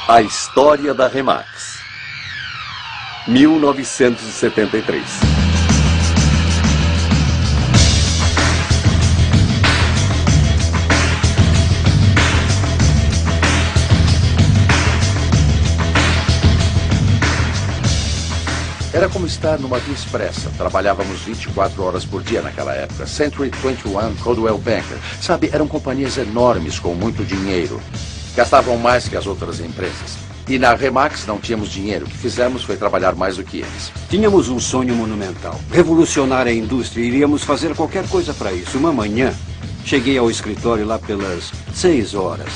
A história da Remax. 1973. Era como estar numa via expressa. Trabalhávamos 24 horas por dia naquela época. Century 21, Coldwell Banker. Sabe, eram companhias enormes com muito dinheiro. Gastavam mais que as outras empresas. E na Remax não tínhamos dinheiro. O que fizemos foi trabalhar mais do que eles. Tínhamos um sonho monumental. Revolucionar a indústria. Iríamos fazer qualquer coisa para isso. Uma manhã, cheguei ao escritório lá pelas 6 horas.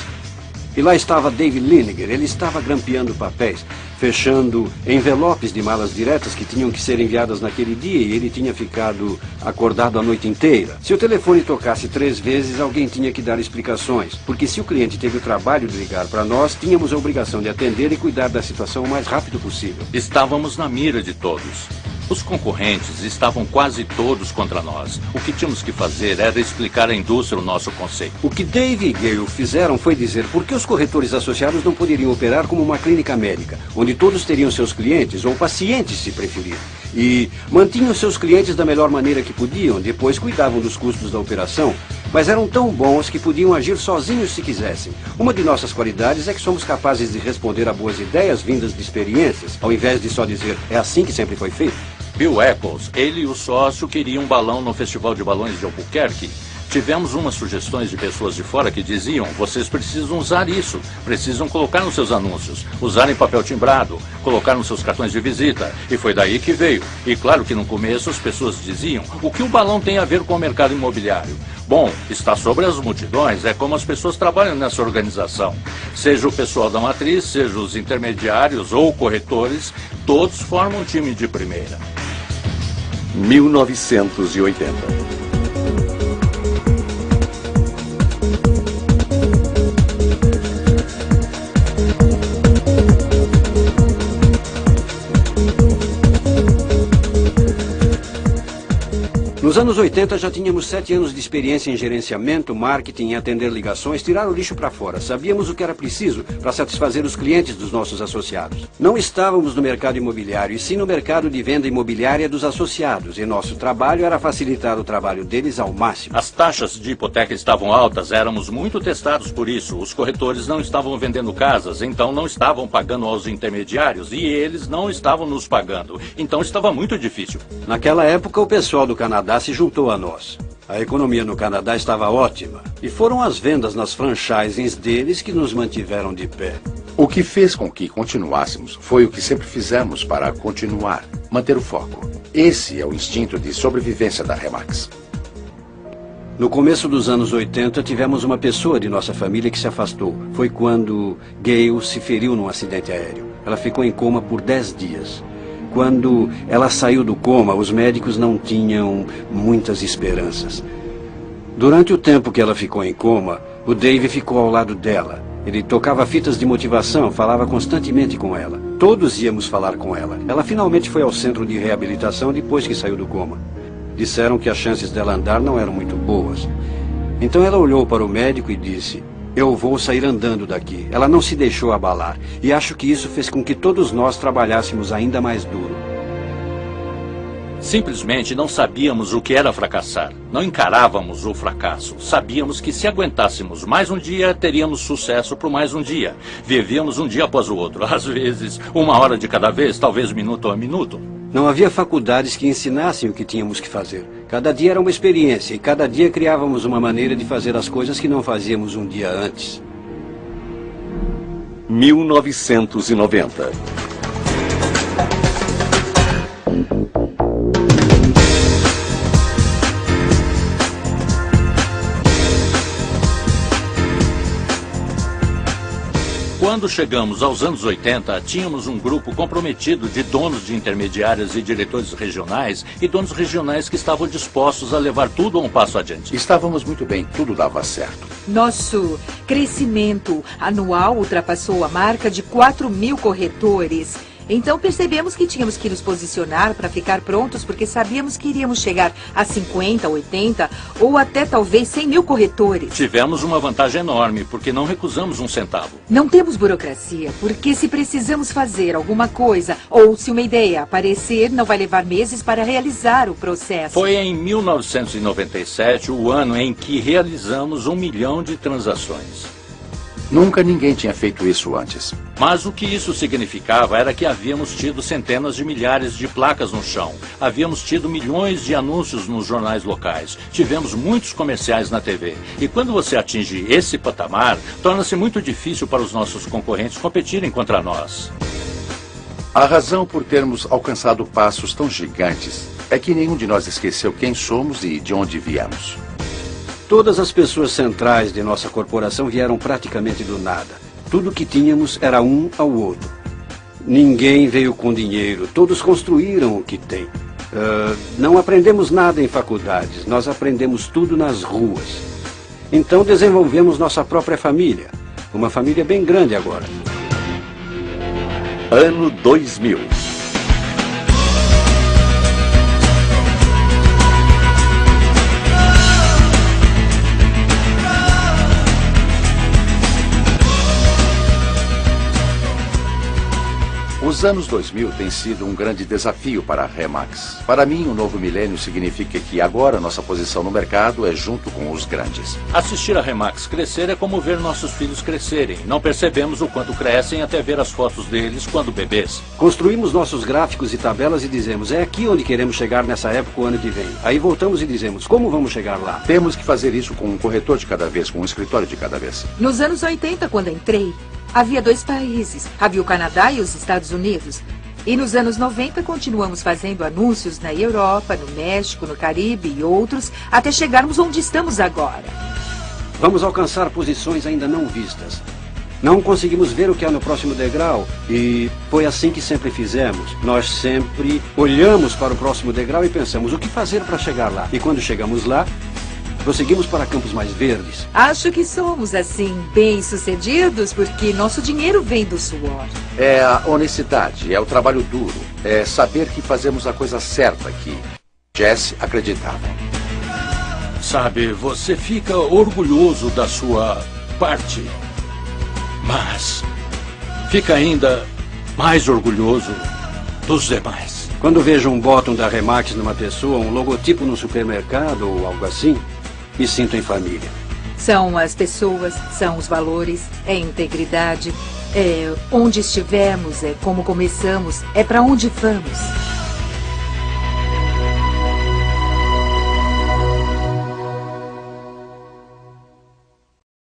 E lá estava Dave Liniger. Ele estava grampeando papéis, fechando envelopes de malas diretas que tinham que ser enviadas naquele dia, e ele tinha ficado acordado a noite inteira. Se o telefone tocasse 3 vezes, alguém tinha que dar explicações, porque se o cliente teve o trabalho de ligar para nós, tínhamos a obrigação de atender e cuidar da situação o mais rápido possível. Estávamos na mira de todos. Os concorrentes estavam quase todos contra nós. O que tínhamos que fazer era explicar à indústria o nosso conceito. O que Dave e Gale fizeram foi dizer por que os corretores associados não poderiam operar como uma clínica médica, onde todos teriam seus clientes, ou pacientes, se preferir. E mantinham seus clientes da melhor maneira que podiam, depois cuidavam dos custos da operação, mas eram tão bons que podiam agir sozinhos se quisessem. Uma de nossas qualidades é que somos capazes de responder a boas ideias vindas de experiências, ao invés de só dizer, é assim que sempre foi feito. Bill Eccles, ele e o sócio queriam um balão no Festival de Balões de Albuquerque. Tivemos umas sugestões de pessoas de fora que diziam, vocês precisam usar isso, precisam colocar nos seus anúncios, usar em papel timbrado, colocar nos seus cartões de visita. E foi daí que veio. E claro que no começo as pessoas diziam, o que o balão tem a ver com o mercado imobiliário? Bom, está sobre as multidões, é como as pessoas trabalham nessa organização. Seja o pessoal da matriz, seja os intermediários ou corretores, todos formam um time de primeira. 1980. Nos anos 80 já tínhamos 7 anos de experiência em gerenciamento, marketing, atender ligações, tirar o lixo para fora. Sabíamos o que era preciso para satisfazer os clientes dos nossos associados. Não estávamos no mercado imobiliário, e sim no mercado de venda imobiliária dos associados. E nosso trabalho era facilitar o trabalho deles ao máximo. As taxas de hipoteca estavam altas, éramos muito testados por isso. Os corretores não estavam vendendo casas, então não estavam pagando aos intermediários e eles não estavam nos pagando. Então estava muito difícil. Naquela época, o pessoal do Canadá se juntou a nós. A economia no Canadá estava ótima. E foram as vendas nas franchisings deles que nos mantiveram de pé. O que fez com que continuássemos foi o que sempre fizemos para continuar, manter o foco. Esse é o instinto de sobrevivência da Remax. No começo dos anos 80, tivemos uma pessoa de nossa família que se afastou. Foi quando Gale se feriu num acidente aéreo. Ela ficou em coma por 10 dias. Quando ela saiu do coma, os médicos não tinham muitas esperanças. Durante o tempo que ela ficou em coma, o Dave ficou ao lado dela. Ele tocava fitas de motivação, falava constantemente com ela. Todos íamos falar com ela. Ela finalmente foi ao centro de reabilitação depois que saiu do coma. Disseram que as chances dela andar não eram muito boas. Então ela olhou para o médico e disse, eu vou sair andando daqui. Ela não se deixou abalar. E acho que isso fez com que todos nós trabalhássemos ainda mais duro. Simplesmente não sabíamos o que era fracassar. Não encarávamos o fracasso. Sabíamos que se aguentássemos mais um dia, teríamos sucesso por mais um dia. Vivíamos um dia após o outro. Às vezes, 1 hora de cada vez, talvez minuto a minuto. Não havia faculdades que ensinassem o que tínhamos que fazer. Cada dia era uma experiência e cada dia criávamos uma maneira de fazer as coisas que não fazíamos um dia antes. 1990. Quando chegamos aos anos 80, tínhamos um grupo comprometido de donos de intermediárias e diretores regionais e donos regionais que estavam dispostos a levar tudo a um passo adiante. Estávamos muito bem, tudo dava certo. Nosso crescimento anual ultrapassou a marca de 4.000 corretores Então percebemos que tínhamos que nos posicionar para ficar prontos, porque sabíamos que iríamos chegar a 50, 80 ou até talvez 100 mil corretores. Tivemos uma vantagem enorme, porque não recusamos um centavo. Não temos burocracia, porque se precisamos fazer alguma coisa ou se uma ideia aparecer, não vai levar meses para realizar o processo. Foi em 1997 o ano em que realizamos 1 milhão de transações. Nunca ninguém tinha feito isso antes. Mas o que isso significava era que havíamos tido centenas de milhares de placas no chão. Havíamos tido milhões de anúncios nos jornais locais. Tivemos muitos comerciais na TV. E quando você atinge esse patamar, torna-se muito difícil para os nossos concorrentes competirem contra nós. A razão por termos alcançado passos tão gigantes é que nenhum de nós esqueceu quem somos e de onde viemos. Todas as pessoas centrais de nossa corporação vieram praticamente do nada. Tudo que tínhamos era um ao outro. Ninguém veio com dinheiro, todos construíram o que têm. Não aprendemos nada em faculdades, nós aprendemos tudo nas ruas. Então desenvolvemos nossa própria família. Uma família bem grande agora. Ano 2000. Os anos 2000 têm sido um grande desafio para a Remax. Para mim, o novo milênio significa que agora nossa posição no mercado é junto com os grandes. Assistir a Remax crescer é como ver nossos filhos crescerem. Não percebemos o quanto crescem até ver as fotos deles quando bebês. Construímos nossos gráficos e tabelas e dizemos, é aqui onde queremos chegar nessa época o ano que vem. Aí voltamos e dizemos, como vamos chegar lá? Temos que fazer isso com um corretor de cada vez, com um escritório de cada vez. Nos anos 80, quando entrei, havia 2 países. Havia o Canadá e os Estados Unidos. E nos anos 90 continuamos fazendo anúncios na Europa, no México, no Caribe e outros, até chegarmos onde estamos agora. Vamos alcançar posições ainda não vistas. Não conseguimos ver o que há no próximo degrau e foi assim que sempre fizemos. Nós sempre olhamos para o próximo degrau e pensamos o que fazer para chegar lá. E quando chegamos lá, prosseguimos para campos mais verdes. Acho que somos, assim, bem-sucedidos porque nosso dinheiro vem do suor. É a honestidade, é o trabalho duro, é saber que fazemos a coisa certa que Jesse acreditava. Sabe, você fica orgulhoso da sua parte, mas fica ainda mais orgulhoso dos demais. Quando vejo um bottom da Remax numa pessoa, um logotipo no supermercado ou algo assim, me sinto em família. São as pessoas, são os valores, é integridade, é onde estivemos, é como começamos, é para onde vamos.